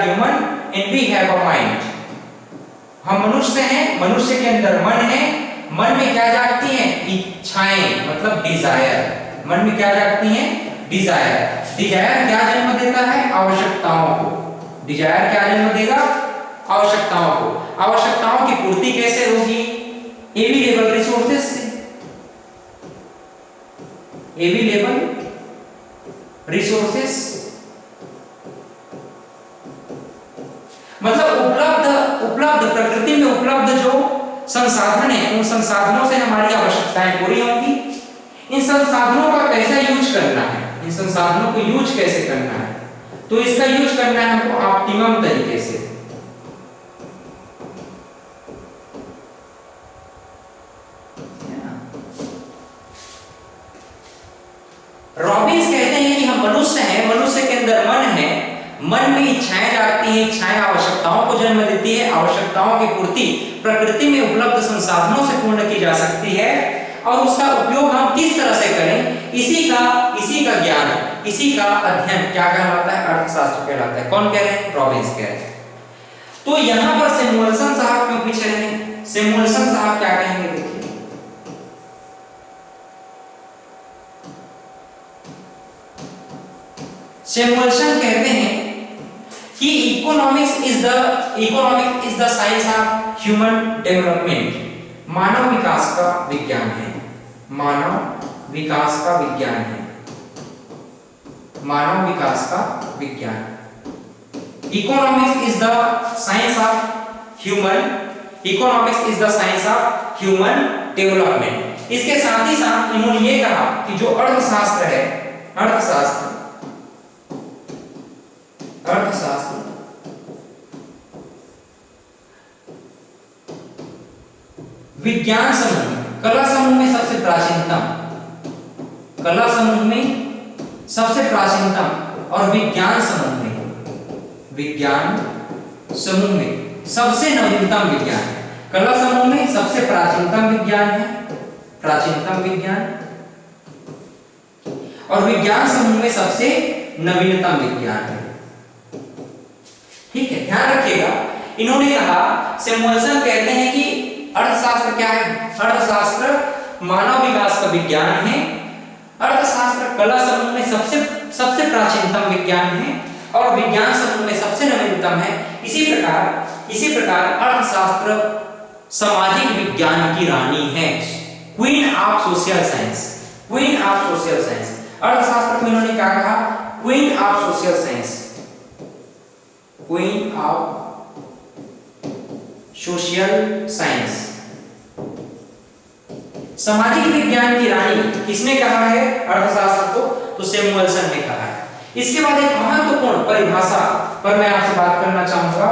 human and we have a mind. हम मनुष्य हैं, मनुष्य के अंदर मन है। मन में क्या जागती हैं? इच्छाएं, मतलब डिजायर। मन में क्या जागती हैं? डिजायर। डिजायर क्या जन्म देता है? आवश्यकताओं को। डिजायर क्या जन्म देगा? आवश्यकताओं को। आवश्यकताओं की पूर्ति कैसे होगी? अवेलेबल रिसोर्सेज से। अवेलेबल रिसोर्सेज मतलब उपलब्ध प्रकृति में उपलब्ध जो संसाधन है, उन संसाधनों से हमारी आवश्यकताएं पूरी होंगी। इन संसाधनों का कैसे यूज करना है, इन संसाधनों को यूज कैसे करना है, तो इसका यूज करना है हमको ऑप्टिमम तरीके से। रॉबिन्स कहते हैं कि हम मनुष्य हैं, मनुष्य के अंदर मन है, मन में इच्छाएं जागती हैं, इच्छाएं आवश्यकताओं को जन्म देती है। आवश्यकताओं की पूर्ति प्रकृति में उपलब्ध संसाधनों से पूर्ण की जा सकती है, और उसका उपयोग हम किस तरह से करें, इसी का ज्ञान, इसी का अध्ययन क्या कहलाता है? अर्थशास्त्र कहलाता है। कौन कह रहे हैं? रॉबिन्स कह रहे हैं। तो यहां पर सैमुअलसन साहब क्यों पीछे रहे? सैमुअलसन साहब क्या कहेंगे, देखिए। सैमुअलसन कहते हैं कि economics is the science of human development. मानव विकास का विज्ञान है, मानव विकास का विज्ञान है, मानव विकास का विज्ञान। Economics is the science of human development. इसके साथ ही साथ इन्होंने ये कहा कि जो अर्थशास्त्र है, अर्थशास्त्र विज्ञान समूह, कला समूह में सबसे प्राचीनतम, कला समूह में सबसे प्राचीनतम, और विज्ञान समूह में सबसे नवीनतम विज्ञान है। कला समूह में सबसे प्राचीनतम विज्ञान है, प्राचीनतम विज्ञान, और विज्ञान समूह में सबसे नवीनतम विज्ञान है। ठीक है, ध्यान रखिएगा। इन्होंने कहा, सैमुअलसन कहते हैं कि अर्थशास्त्र क्या है? अर्थशास्त्र मानव विकास का विज्ञान है। अर्थशास्त्र कला समूह में सबसे प्राचीनतम विज्ञान है, और विज्ञान समूह में सबसे नवीनतम है। इसी प्रकार अर्थशास्त्र सामाजिक विज्ञान की रानी है, queen of social science, queen of social science. अर्थशास्त्र को इन्होंने क्या कहा? Queen of social science, queen of social science. सामाजिक विज्ञान की रानी किसने कहा है अर्थशास्त्र को? तो सैमुअलसन ने कहा है। इसके बाद एक महत्वपूर्ण परिभाषा पर मैं आपसे बात करना चाहूंगा,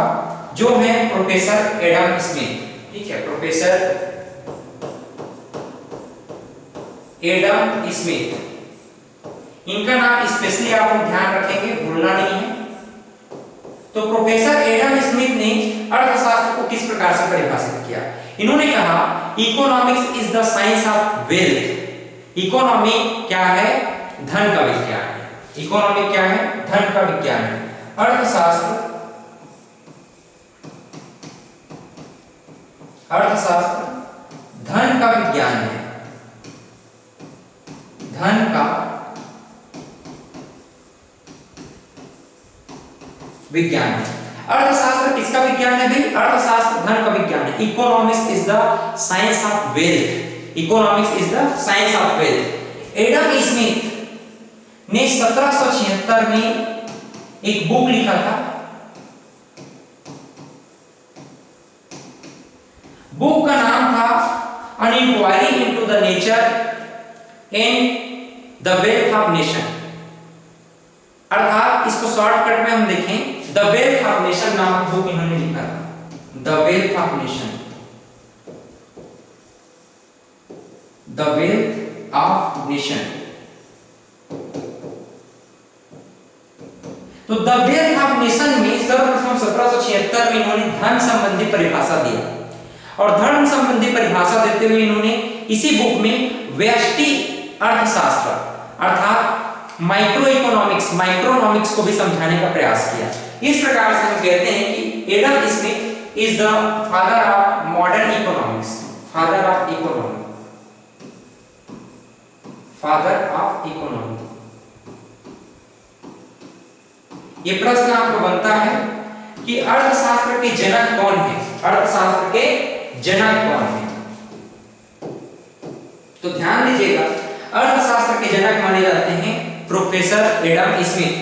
जो है प्रोफेसर एडम स्मिथ। ठीक है, प्रोफेसर एडम स्मिथ, इनका नाम स्पेशली आप ध्यान रखेंगे, भूलना नहीं है। तो प्रोफेसर एडम स्मिथ ने अर्थशास्त्र को किस प्रकार से परिभाषित किया? इन्होंने कहा, economics is the science of wealth. Economy क्या है? धन का विज्ञान है। इकोनॉमी क्या है? धन का विज्ञान है। अर्थशास्त्र धन का विज्ञान है, धन का विज्ञान है। अर्थशास्त्र किसका विज्ञान है भाई? अर्थशास्त्र धन का विज्ञान है। Economics is the science of wealth, economics is the science of wealth. Adam Smith ने 1776 में एक बुक लिखा था। बुक का नाम था an inquiry into the nature and the wealth of nation. अर्थात इसको शॉर्टकट में हम देखें, द वेल्थ ऑफ नेशन नामक बुक इन्होंने लिखा था। The wealth of nation, the wealth of nation. तो द वेल्थ ऑफ नेशन में सर्वप्रथम 1776 में इन्होंने धन संबंधी परिभाषा दिया, और धन संबंधी परिभाषा देते हुए इन्होंने इसी बुक में व्यष्टि अर्थशास्त्र अर्थात माइक्रो इकोनॉमिक्स, माइक्रोनॉमिक्स को भी समझाने का प्रयास किया। इस प्रकार से हम कहते हैं कि Adam Smith is the father of modern economics, father of economics, father of economics. ये प्रश्न आपको बनता है कि अर्थशास्त्र के जनक कौन है, अर्थशास्त्र के जनक कौन है? तो ध्यान दीजिएगा, अर्थशास्त्र के जनक माने जाते हैं प्रोफेसर एडम स्मिथ।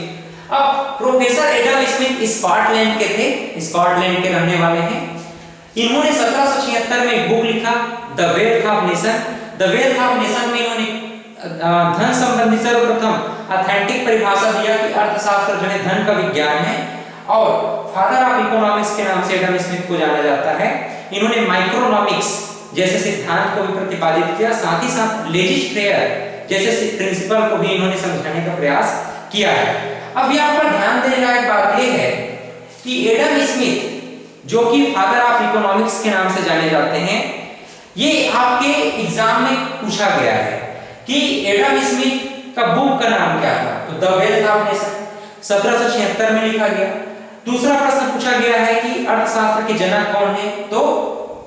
अब प्रोफेसर एडम स्मिथ स्कॉटलैंड के थे, स्कॉटलैंड के रहने वाले हैं। इन्होंने 1776 में एक बुक लिखा the wealth of nation. The wealth of nation में इन्होंने धन संबंधी सर्वप्रथम ऑथेंटिक परिभाषा दिया कि अर्थशास्त्र जो है धन का विज्ञान है, और फादर ऑफ इकोनॉमिक्स के नाम से एडम स्मिथ को जाना जाता है। इन्होंने माइक्रोनॉमिक्स जैसे सिद्धांत को भी प्रतिपादित किया, साथ ही साथ लेजिश फेयर जैसे प्रिंसिपल को भी इन्होंने समझाने का प्रयास किया है। अब यहाँ पर ध्यान देने लायक बात यह है कि एडम स्मिथ जो कि फादर ऑफ इकोनॉमिक्स के नाम से जाने जाते हैं, ये आपके एग्जाम में पूछा गया है कि एडम स्मिथ का बुक का नाम क्या था। तो द वेल्थ ऑफ नेशन 1776 में लिखा गया। दूसरा प्रश्न पूछा गया है कि अर्थशास्त्र के जनक कौन है, तो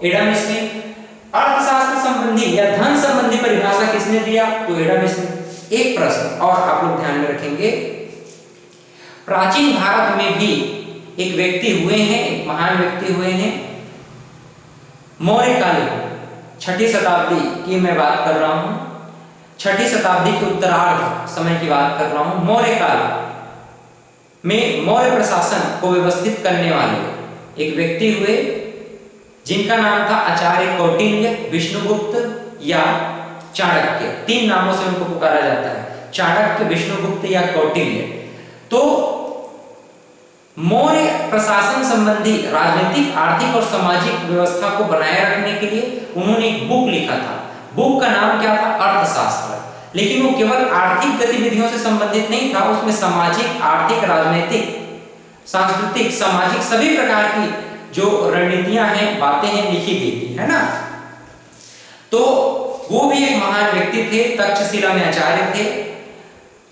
एडम स्मिथ। अर्थशास्त्र संबंधी या धन संबंधी परिभाषा किसने दिया, तो एडम स्मिथ। एक प्रश्न और आप लोग ध्यान में रखेंगे, प्राचीन भारत में भी एक व्यक्ति हुए हैं, एक महान व्यक्ति हुए हैं, मौर्य काल, 6ठी शताब्दी की मैं बात कर रहा हूं, 6ठी शताब्दी के उत्तरार्ध समय की बात कर रहा हूं। मौर्य काल में मौर्य प्रशासन को व्यवस्थित करने वाले एक व्यक्ति हुए जिनका नाम था आचार्य कौटिल्य, विष्णुगुप्त या चाणक्य। 3 नामों से उनको पुकारा जाता है, चाणक्य, विष्णुगुप्त या कौटिल्य। तो मौर्य प्रशासन संबंधी राजनीतिक, आर्थिक और सामाजिक व्यवस्था को बनाए रखने के लिए उन्होंने एक बुक लिखा था। बुक का नाम क्या था, अर्थशास्त्र। लेकिन वो केवल आर्थिक गतिविधियों से संबंधित नहीं था, उसमें सामाजिक, आर्थिक, राजनीतिक, सांस्कृतिक, सामाजिक सभी प्रकार की जो रणनीतियां हैं, बातें हैं, लिखी गई थी, है ना। तो वो भी एक महान व्यक्ति थे, तक्षशिला में आचार्य थे,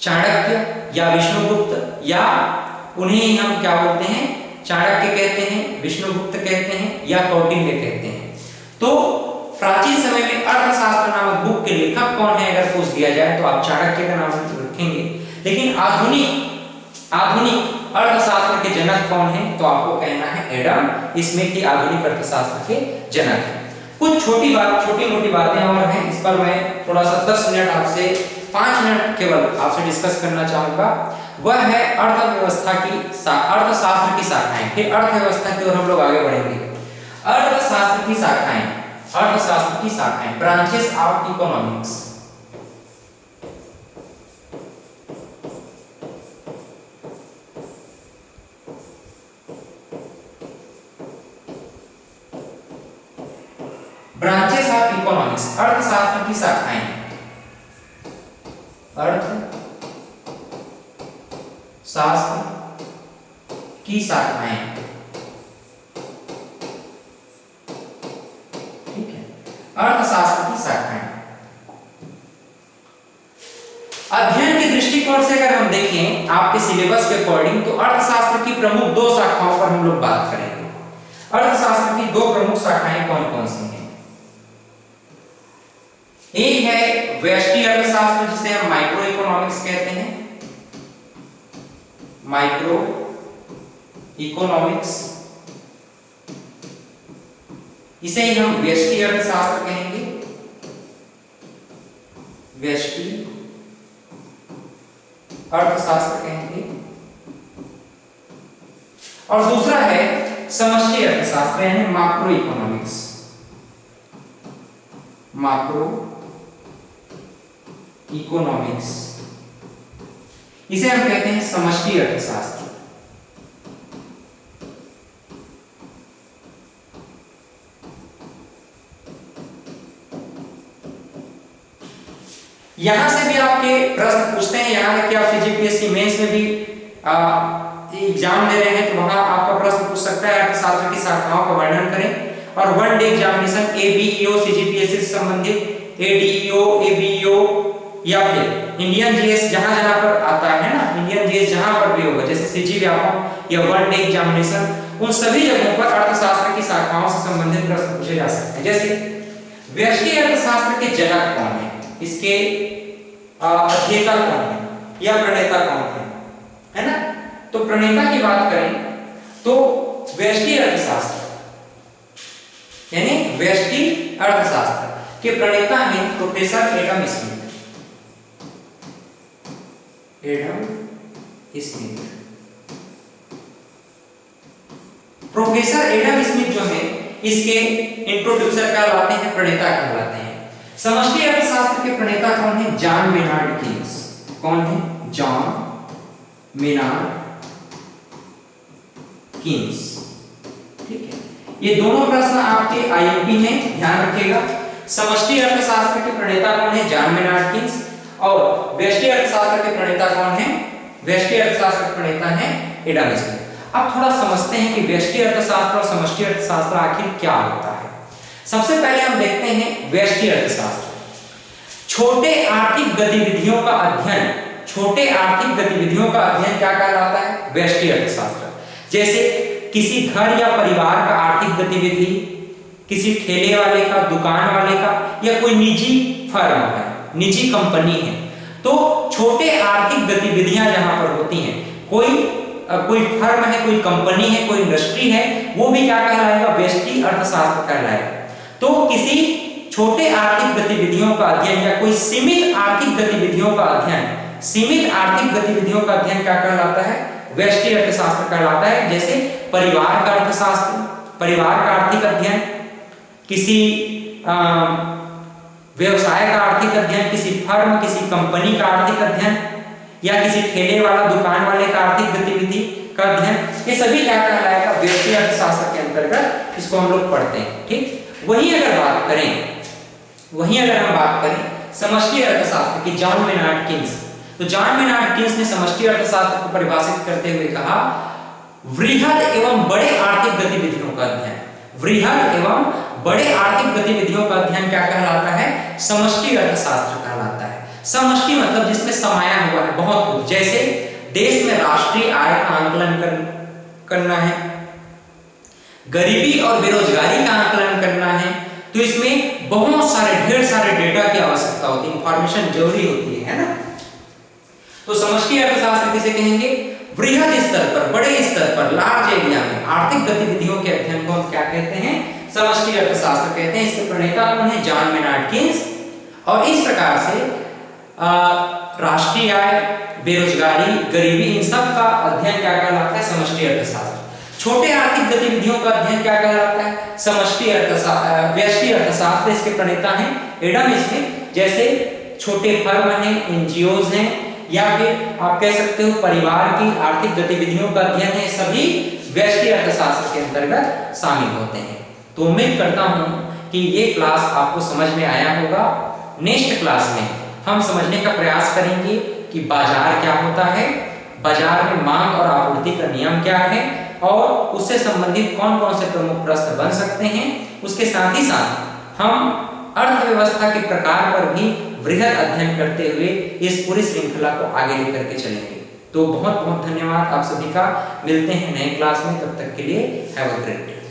चाणक्य या विष्णुगुप्त, या उन्हें हम क्या बोलते हैं, चाणक्य कहते हैं, विष्णुगुप्त कहते हैं या कौटिल्य कहते हैं। तो प्राचीन समय में अर्थशास्त्र नामक बुक के लेखक कौन है अगर पूछ दिया जाए तो आप चाणक्य का नाम रखेंगे। लेकिन आधुनिक अर्थशास्त्र के जनक कौन है, तो आपको कहना है एडम स्मिथ ही आधुनिक अर्थशास्त्र के जनक हैं। कुछ छोटी मोटी बातें और हैं, इस पर मैं थोड़ा सा 10 मिनट आपसे 5 मिनट केवल आपसे डिस्कस करना चाहूंगा। वह है अर्थव्यवस्था की अर्थशास्त्र की शाखाएं। फिर अर्थव्यवस्था की ओर हम लोग आगे बढ़ेंगे। अर्थशास्त्र की शाखाएं, branches of economics. Branches of economics, अर्थशास्त्र की शाखाएं, शास्त्र की शाखाएं, ठीक है, अर्थशास्त्र की शाखाएं। अध्ययन के दृष्टिकोण से अगर हम देखें आपके सिलेबस के अकॉर्डिंग, तो अर्थशास्त्र की प्रमुख 2 शाखाओं पर हम लोग बात करेंगे। अर्थशास्त्र की 2 प्रमुख शाखाएं कौन कौन सी हैं? एक है व्यष्टि अर्थशास्त्र, जिसे हम माइक्रो इकोनॉमिक्स कहते हैं, माइक्रो इकोनॉमिक्स, इसे ही हम व्यष्टि अर्थशास्त्र कहेंगे, व्यष्टि अर्थशास्त्र कहेंगे। और दूसरा है समष्टि अर्थशास्त्र यानी मैक्रो इकोनॉमिक्स, मैक्रो इकोनॉमिक्स, इसे हम कहते हैं समष्टि अर्थशास्त्र। यहां से भी आपके प्रश्न पूछते हैं, यहाँ तक कि आप सीजीपीएससी मेंस में भी एग्जाम दे रहे हैं तो वहां आपका प्रश्न पूछ सकता है अर्थशास्त्र की शाखाओं का वर्णन करें। और one day examination ABEO CGPSC से संबंधित एडीईओ एबीईओ या फिर इंडियन जीएस जहां जहां पर आता है ना, इंडियन जीएस जहां पर भी होगा जैसे सीजी व्यापम या वन डे एग्जामिनेशन, उन सभी जगहों पर अर्थशास्त्र की शाखाओं से संबंधित प्रश्न पूछे जा सकते हैं। जैसे व्यष्टि अर्थशास्त्र के जनक कौन है, इसके अध्येता कौन है या प्रणेता कौन है ना। तो प्रणेता की बात करें तो व्यष्टि अर्थशास्त्र यानी व्यष्टि अर्थशास्त्र के प्रणेता हैं professor Adam Smith. Professor Adam Smith जो है इसके इंट्रोड्यूसर कहलाते हैं, प्रणेता कहलाते हैं। समष्टि अर्थशास्त्र के प्रणेता कौन है? John Maynard Keynes. कौन है? John Maynard Keynes. ठीक है, ये दोनों प्रश्न आपके आईएमपी में ध्यान रखिएगा। समष्टि अर्थशास्त्र के प्रणेता कौन है? John Maynard Keynes. और व्यष्टि अर्थशास्त्र के प्रणेता कौन है? व्यष्टि अर्थशास्त्र के प्रणेता है एडम स्मिथ। अब थोड़ा समझते हैं कि व्यष्टि अर्थशास्त्र और समष्टि अर्थशास्त्र आखिर क्या होता है। सबसे पहले हम देखते हैं व्यष्टि अर्थशास्त्र। छोटे आर्थिक गतिविधियों का अध्ययन, छोटे आर्थिक गतिविधियों का अध्ययन क्या कहलाता है? व्यष्टि अर्थशास्त्र। जैसे किसी घर या परिवार का आर्थिक गतिविधि, किसी ठेले वाले का, दुकान वाले का, या कोई निजी फर्म है, निजी कंपनी है, तो छोटे आर्थिक गतिविधियां जहां पर होती हैं, कोई फर्म है, कोई कंपनी है, कोई इंडस्ट्री है, वो भी क्या कहलाएगा? व्यष्टि अर्थशास्त्र कहलाएगा। तो किसी छोटे आर्थिक गतिविधियों का अध्ययन या कोई सीमित आर्थिक गतिविधियों का अध्ययन, सीमित आर्थिक गतिविधियों का अध्ययन क्या कहलाता है? व्यष्टि अर्थशास्त्र कहलाता है। जैसे परिवार का अर्थशास्त्र, परिवार का आर्थिक अध्ययन, किसी व्यवसाय का आर्थिक अध्ययन, किसी फर्म, किसी कंपनी का आर्थिक अध्ययन, या किसी ठेले वाला, दुकान वाले का आर्थिक गतिविधि का अध्ययन, ये सभी क्या कहलाएगा? व्यष्टि अर्थशास्त्र के अंतर्गत इसको हम लोग पढ़ते हैं। ठीक, वहीं अगर हम बात करें समष्टि अर्थशास्त्र की, जॉन मेनार्ड कीन्स, तो जॉन मेनार्ड कीन्स ने समष्टि अर्थशास्त्र को परिभाषित करते हुए कहा वृहद एवं बड़े आर्थिक गतिविधियों का अध्ययन। वृहद एवं बड़े आर्थिक गतिविधियों का अध्ययन क्या कहलाता है? समष्टि अर्थशास्त्र कहलाता है। समष्टि मतलब जिसमें समाया हुआ है बहुत कुछ। जैसे देश में राष्ट्रीय आय का आंकलन करना है, गरीबी और बेरोजगारी का आंकलन करना है, तो इसमें बहुत सारे, ढेर सारे डेटा की आवश्यकता होती है, इंफॉर्मेशन जरूरी होती है ना। तो समष्टि अर्थशास्त्र किसे कहेंगे? वृहद स्तर पर, बड़े स्तर पर, लार्ज एरिया में आर्थिक गतिविधियों के अध्ययन को हम क्या कहते हैं? समष्टि अर्थशास्त्र कहते हैं। इसके प्रणेता कौन है? John Maynard Keynes. और इस प्रकार से राष्ट्रीय आय, बेरोजगारी, गरीबी, इन सब का अध्ययन क्या कहलाता है? समष्टि अर्थशास्त्र। छोटे आर्थिक गतिविधियों का अध्ययन क्या कहलाता है? समष्टि अर्थशास्त्र, व्यष्टि अर्थशास्त्र। इसके प्रणेता हैं एडम स्मिथ। जैसे छोटे फर्म हैं, एनजीओज हैं, या फिर आप कह सकते हो परिवार की आर्थिक गतिविधियों का अध्ययन है, सभी व्यष्टि अर्थशास्त्र के अंतर्गत शामिल होते हैं। तो उम्मीद करता हूं कि ये क्लास आपको समझ में आया होगा। नेक्स्ट क्लास में हम समझने का प्रयास करेंगे कि बाजार क्या होता है, बाजार में मांग और आपूर्ति का नियम क्या है, और उससे संबंधित कौन कौन से प्रमुख प्रश्न बन सकते हैं। उसके साथ ही साथ हम अर्थव्यवस्था के प्रकार पर भी वृहद अध्ययन करते हुए इस पूरी श्रृंखला को आगे लेकर के चलेंगे। तो बहुत बहुत धन्यवाद आप सभी का। मिलते हैं नए क्लास में, तब तक के लिए हैव अ ग्रेट डे।